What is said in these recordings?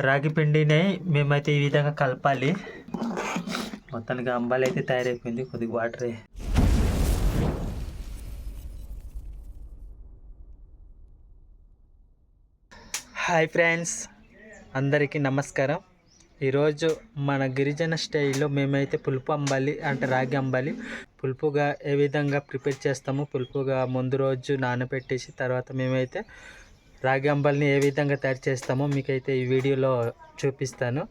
రాగి పిండిని మేమైతే ఈ విధంగా కలపాలి. మొత్తానికి అంబాలి అయితే తయారైపోయింది. కొద్దిగా వాటర్. హాయ్ ఫ్రెండ్స్, అందరికీ నమస్కారం. ఈరోజు మన గిరిజన స్టైల్లో మేమైతే పులుపు అంబాలి అంటే రాగి అంబాలి పులుపుగా ఏ విధంగా ప్రిపేర్ చేస్తామో, పులుపుగా ముందు రోజు నానబెట్టేసి తర్వాత మేమైతే రాగి అంబాలిని ఏ విధంగా తయారు చేస్తామో మీకైతే ఈ వీడియోలో చూపిస్తాను.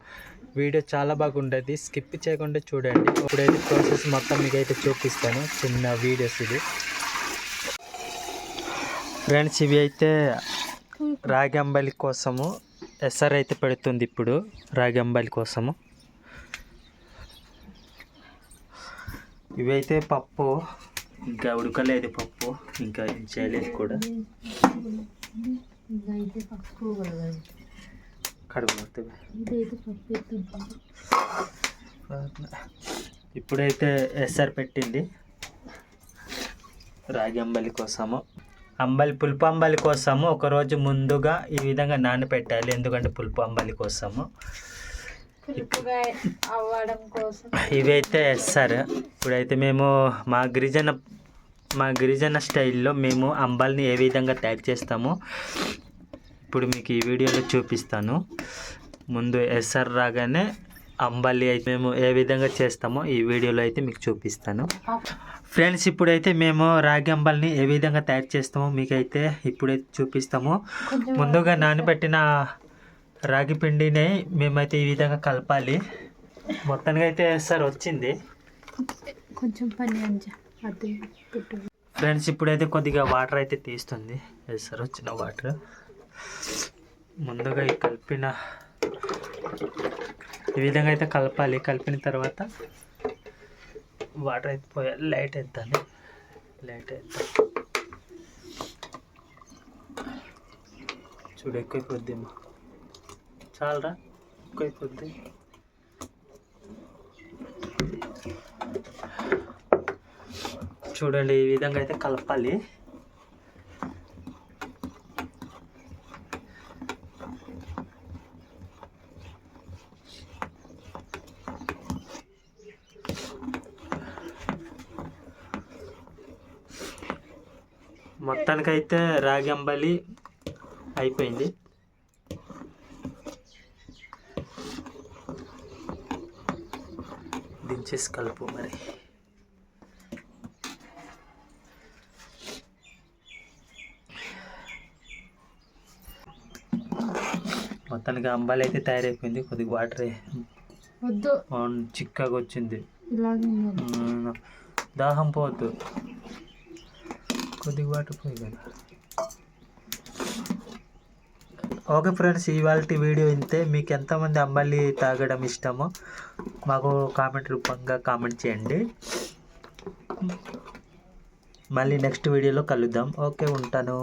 వీడియో చాలా బాగుంటుంది, స్కిప్ చేయకుండా చూడండి. ఇప్పుడైతే ప్రాసెస్ మొత్తం మీకైతే చూపిస్తాను. చిన్న వీడియోస్ ఇది ఫ్రెండ్స్. ఇవి అయితే రాగి అంబలి కోసము ఎస్ఆర్ అయితే పెడుతుంది. ఇప్పుడు రాగి అంబలి కోసము ఇవైతే పప్పు ఇంకా ఉడకలేదు, పప్పు ఇంకా ఏం చేయలేదు కూడా. ఇప్పుడైతే ఎస్ఆర్ పెట్టింది రాగి అంబలి కోసము. పులుపు అంబలి కోసము ఒకరోజు ముందుగా ఈ విధంగా నానబెట్టాలి, ఎందుకంటే పులుపు అంబలి కోసము. ఇవైతే ఎస్ఆర్. ఇప్పుడైతే మేము మా గిరిజన స్టైల్లో మేము అంబలిని ఏ విధంగా తయారు చేస్తామో ఇప్పుడు మీకు ఈ వీడియోలో చూపిస్తాను. ముందు ఎస్ఆర్ రాగానే అంబలి అయితే మేము ఏ విధంగా చేస్తామో ఈ వీడియోలో అయితే మీకు చూపిస్తాను ఫ్రెండ్స్. ఇప్పుడైతే మేము రాగి అంబలిని ఏ విధంగా తయారు చేస్తామో మీకైతే ఇప్పుడైతే చూపిస్తాము. ముందుగా నానబెట్టిన రాగి పిండిని మేమైతే ఈ విధంగా కలపాలి. మొత్తానికి అయితే ఎస్ఆర్ వచ్చింది కొంచెం ఫ్రెండ్స్. ఇప్పుడైతే కొద్దిగా వాటర్ అయితే తీస్తుంది ఎస్ఆర్ వచ్చిన వాటర్. ముందుగా ఈ కలిపిన ఈ విధంగా అయితే కలపాలి. కలిపిన తర్వాత వాటర్ అయితే పోయాలి. లైట్ వేద్దాం. చూడు, ఎక్కువైపోద్దేమో. చాలరా, ఎక్కువైపోద్ది. చూడండి, ఈ విధంగా అయితే కలపాలి. మొత్తానికైతే రాగి అంబలి అయిపోయింది. దించేసి కలుపు మరి. మొత్తానికి అంబలి అయితే తయారైపోయింది. కొద్దిగా వాటర్ చిక్కగా వచ్చింది. దాహం పోవద్దు, కొద్దిగా వాటర్ పోయి కదా. ఓకే ఫ్రెండ్స్, ఇవాళ వీడియో ఇంతే. మీకు ఎంతమంది అంబలి తాగడం ఇష్టమో మాకు కామెంట్ రూపంగా కామెంట్ చేయండి. మళ్ళీ నెక్స్ట్ వీడియోలో కలుద్దాం. ఓకే, ఉంటాను.